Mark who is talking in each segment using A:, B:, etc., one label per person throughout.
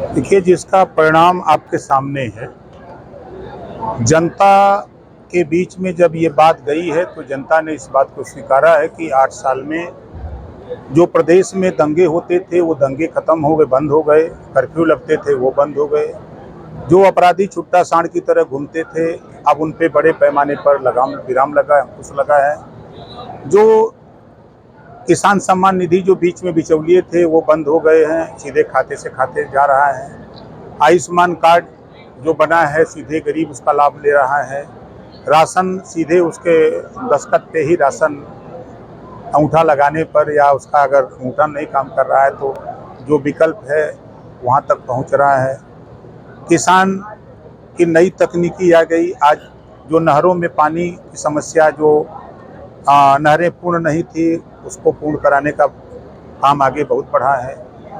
A: देखिए, जिसका परिणाम आपके सामने है, जनता के बीच में जब ये बात गई है तो जनता ने इस बात को स्वीकारा है कि 8 साल में जो प्रदेश में दंगे होते थे वो दंगे खत्म हो गए, बंद हो गए, कर्फ्यू लगते थे वो बंद हो गए, जो अपराधी छुट्टा सांड की तरह घूमते थे अब उन पे बड़े पैमाने पर लगाम विराम लगा, अंकुश लगा है। जो किसान सम्मान निधि जो बीच में बिचौलिए थे वो बंद हो गए हैं, सीधे खाते से खाते जा रहा है। आयुष्मान कार्ड जो बना है सीधे गरीब उसका लाभ ले रहा है। राशन सीधे उसके दस्तखत पे ही राशन अंगूठा लगाने पर या उसका अगर अंगूठा नहीं काम कर रहा है तो जो विकल्प है वहाँ तक पहुँच रहा है। किसान की नई तकनीकी आ गई। आज जो नहरों में पानी की समस्या जो नहरें पूर्ण नहीं थी उसको पूर्ण कराने का काम आगे बहुत बढ़ा है।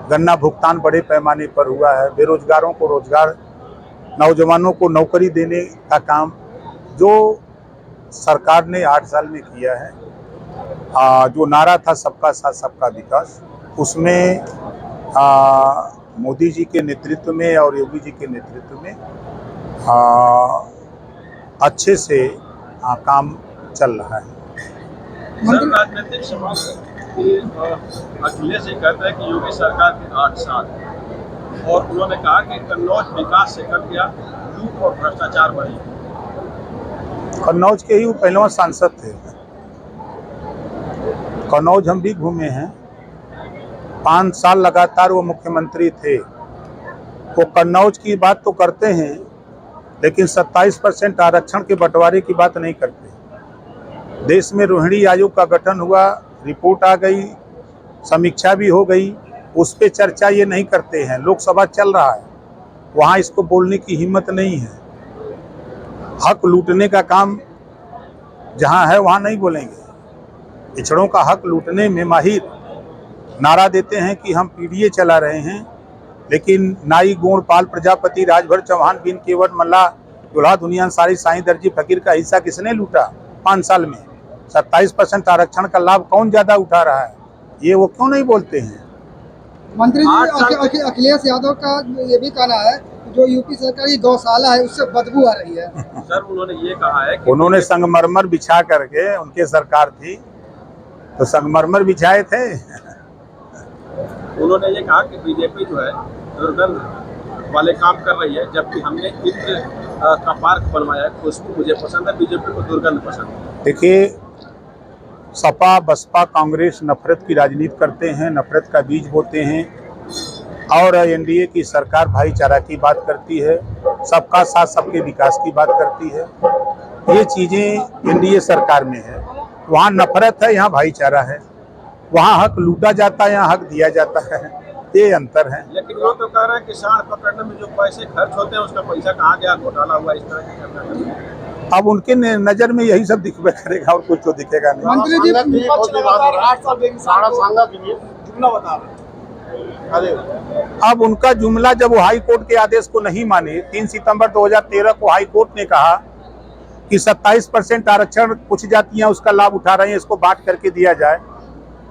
A: गन्ना भुगतान बड़े पैमाने पर हुआ है। बेरोजगारों को रोजगार, नौजवानों को नौकरी देने का काम जो सरकार ने 8 साल में किया है। जो नारा था सबका साथ सबका विकास, उसमें मोदी जी के नेतृत्व में और योगी जी के नेतृत्व में अच्छे से काम चल रहा है।
B: राजनीतिक अखिलेश जी कहते हैं कि योगी सरकार के 8 साल और उन्होंने कहा कि कन्नौज विकास से कर दिया, लूट और भ्रष्टाचार बढ़ी।
A: कन्नौज के ही वो पहलवा सांसद थे। कन्नौज हम भी घूमे हैं, 5 साल लगातार वो मुख्यमंत्री थे। वो कन्नौज की बात तो करते हैं लेकिन 27% आरक्षण के बंटवारे की बात नहीं करते। देश में रोहिणी आयोग का गठन हुआ, रिपोर्ट आ गई, समीक्षा भी हो गई, उस पर चर्चा ये नहीं करते हैं। लोकसभा चल रहा है, वहाँ इसको बोलने की हिम्मत नहीं है। हक लूटने का काम जहाँ है वहाँ नहीं बोलेंगे। पिछड़ों का हक लूटने में माहिर नारा देते हैं कि हम पीडीए चला रहे हैं, लेकिन नाई गोण पाल प्रजापति राजभर चौहान बिन केवट मल्ला दुल्हा दुनिया सारी साईं दर्जी फकीर का हिस्सा किसने लूटा 5 साल में? 27% आरक्षण का लाभ कौन ज्यादा उठा रहा है, ये वो क्यों नहीं बोलते हैं?
C: मंत्री जी, अखिलेश यादव का ये भी कहना है जो यूपी सरकार की गौशाला है उससे बदबू आ रही है।
B: सर उन्होंने ये कहा है कि
A: उन्होंने संगमरमर बिछा करके, उनके सरकार थी तो संगमरमर बिछाए थे।
B: उन्होंने ये कहा कि बीजेपी जो है दुर्गंध वाले काम कर रही है, जबकि हमने इत्र का पार्क बनवाया है। खुशबू मुझे पसंद है, बीजेपी को दुर्गंध पसंद है।
A: देखिए, सपा बसपा कांग्रेस नफरत की राजनीति करते हैं, नफरत का बीज बोते हैं और एनडीए की सरकार भाईचारा की बात करती है, सबका साथ सबके विकास की बात करती है। ये चीज़ें एनडीए सरकार में है। वहाँ नफरत है, यहाँ भाईचारा है। वहाँ हक लूटा जाता है, यहाँ हक दिया जाता है, ये अंतर है।
B: लेकिन वो तो कह रहे हैं कि सांड पकड़ने में जो पैसे खर्च होते हैं उसका पैसा कहाँ गया, घोटाला हुआ, इस तरह की।
A: अब उनके नज़र में यही सब दिखबे करेगा और कुछ तो दिखेगा नहीं।
C: मंत्री जी,
A: अब उनका जुमला जब वो हाई कोर्ट के आदेश को नहीं माने, 3 सितंबर 2013 को हाई कोर्ट ने कहा कि 27% आरक्षण कुछ जातियां उसका लाभ उठा रही हैं, इसको बांट करके दिया जाए,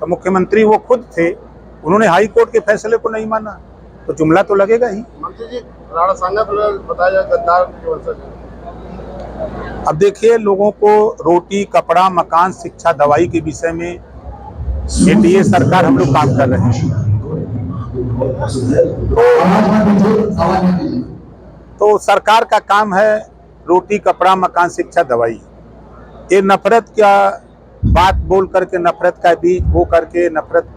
A: तो मुख्यमंत्री वो खुद थे, उन्होंने हाई कोर्ट के फैसले को नहीं माना, तो जुमला तो लगेगा ही।
B: मंत्री जी, राणा सांगा बताया गद्दार के वंशज।
A: अब देखिए, लोगों को रोटी, कपड़ा, मकान, शिक्षा, दवाई के विषय में एनडीए सरकार हम लोग काम कर रहे हैं। तो सरकार का काम है रोटी, कपड़ा, मकान, शिक्षा, दवाई। ये नफरत का बात बोल करके, नफरत का बीज बो करके, नफरत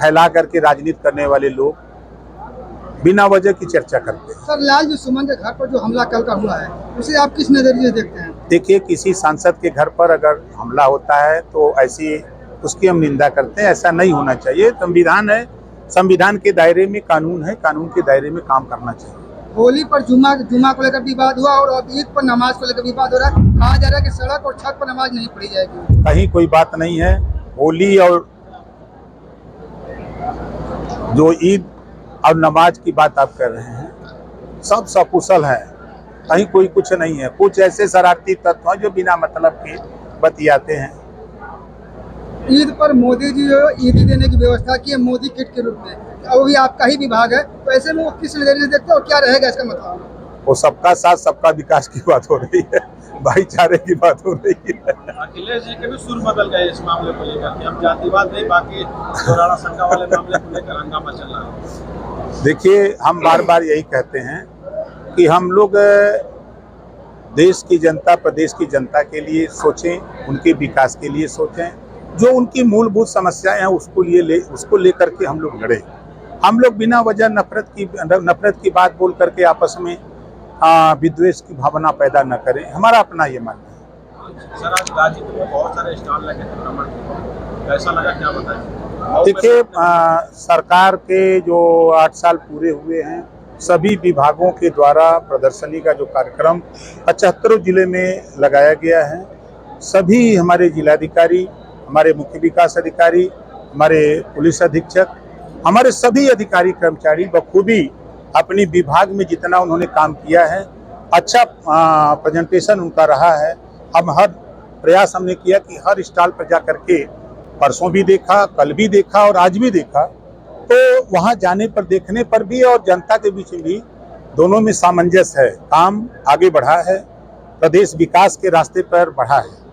A: फैला करके राजनीति करने वाले लोग बिना वजह की चर्चा करते हैं।
C: सर, लालजी सुमन के घर पर जो हमला कल का हुआ है उसे आप किस नजरिए से देखते हैं?
A: देखिए, किसी सांसद के घर पर अगर हमला होता है तो ऐसी उसकी हम निंदा करते हैं। ऐसा नहीं होना चाहिए। संविधान है, संविधान के दायरे में कानून है, कानून के दायरे में काम करना चाहिए।
C: होली पर जुमा को लेकर विवाद हुआ और अब ईद पर नमाज को लेकर विवाद हो रहा है। कहा जा रहा है कि सड़क और छत पर नमाज नहीं पढ़ी जाएगी।
A: कहीं कोई बात नहीं है। होली और जो ईद और नमाज की बात आप कर रहे हैं, सब सकुशल है, कहीं कोई कुछ नहीं है। कुछ ऐसे शरारती तत्व हैं जो बिना मतलब के बतियाते हैं।
C: ईद पर मोदी जी ईदी देने की व्यवस्था की है मोदी किट के रूप में। वो भी आपका ही विभाग है, तो ऐसे में वो किस नजरिए से देखते हैं और क्या रहेगा इसका मतलब?
A: वो सबका साथ सबका विकास की बात हो रही है, भाईचारे की बात हो रही है।
B: अखिलेश जी के भी सुर बदल गए इस मामले को लेकर कि हम जातिवाद नहीं, बाकी जो राणा संघा वाले मामले को लेकर हंगामा चल रहा है।
A: देखिए, हम बार बार यही कहते हैं कि हम लोग देश की जनता, प्रदेश की जनता के लिए सोचें, उनके विकास के लिए सोचें, जो उनकी मूलभूत समस्याएं हैं उसको लेकर के हम लोग लड़ें। हम लोग बिना वजह नफरत की बात बोल करके आपस में विद्वेष की भावना पैदा न करें, हमारा अपना ये मानना है।
B: सर, आज गाजीपुर में बहुत सारे स्टॉल लगे थे भ्रमण के, कैसा लगा, क्या बताएं?
A: देखिए, सरकार के जो 8 साल पूरे हुए हैं, सभी विभागों के द्वारा प्रदर्शनी का जो कार्यक्रम 75 जिले में लगाया गया है। सभी हमारे जिलाधिकारी, हमारे मुख्य विकास अधिकारी, हमारे पुलिस अधीक्षक, हमारे सभी अधिकारी कर्मचारी बखूबी अपनी विभाग में जितना उन्होंने काम किया है, अच्छा प्रेजेंटेशन उनका रहा है। हम हर प्रयास हमने किया कि हर स्टॉल पर जा करके, परसों भी देखा, कल भी देखा और आज भी देखा, तो वहाँ जाने पर, देखने पर भी और जनता के बीच में भी दोनों में सामंजस्य है, काम आगे बढ़ा है, प्रदेश विकास के रास्ते पर बढ़ा है।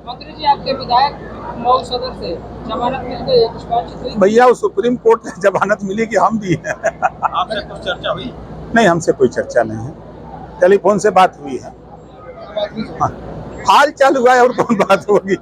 D: मंत्री जी, आपके विधायक मऊ सदर से जमानत मिल गई है, कुछ बातचीत हुई?
A: भैया, वो सुप्रीम कोर्ट से जमानत मिली कि हम दी है।
B: आपसे कुछ चर्चा हुई?
A: नहीं, हमसे कोई चर्चा नहीं है, टेलीफोन से बात हुई है। हाँ, हाल चाल हुआ है और कौन बात होगी।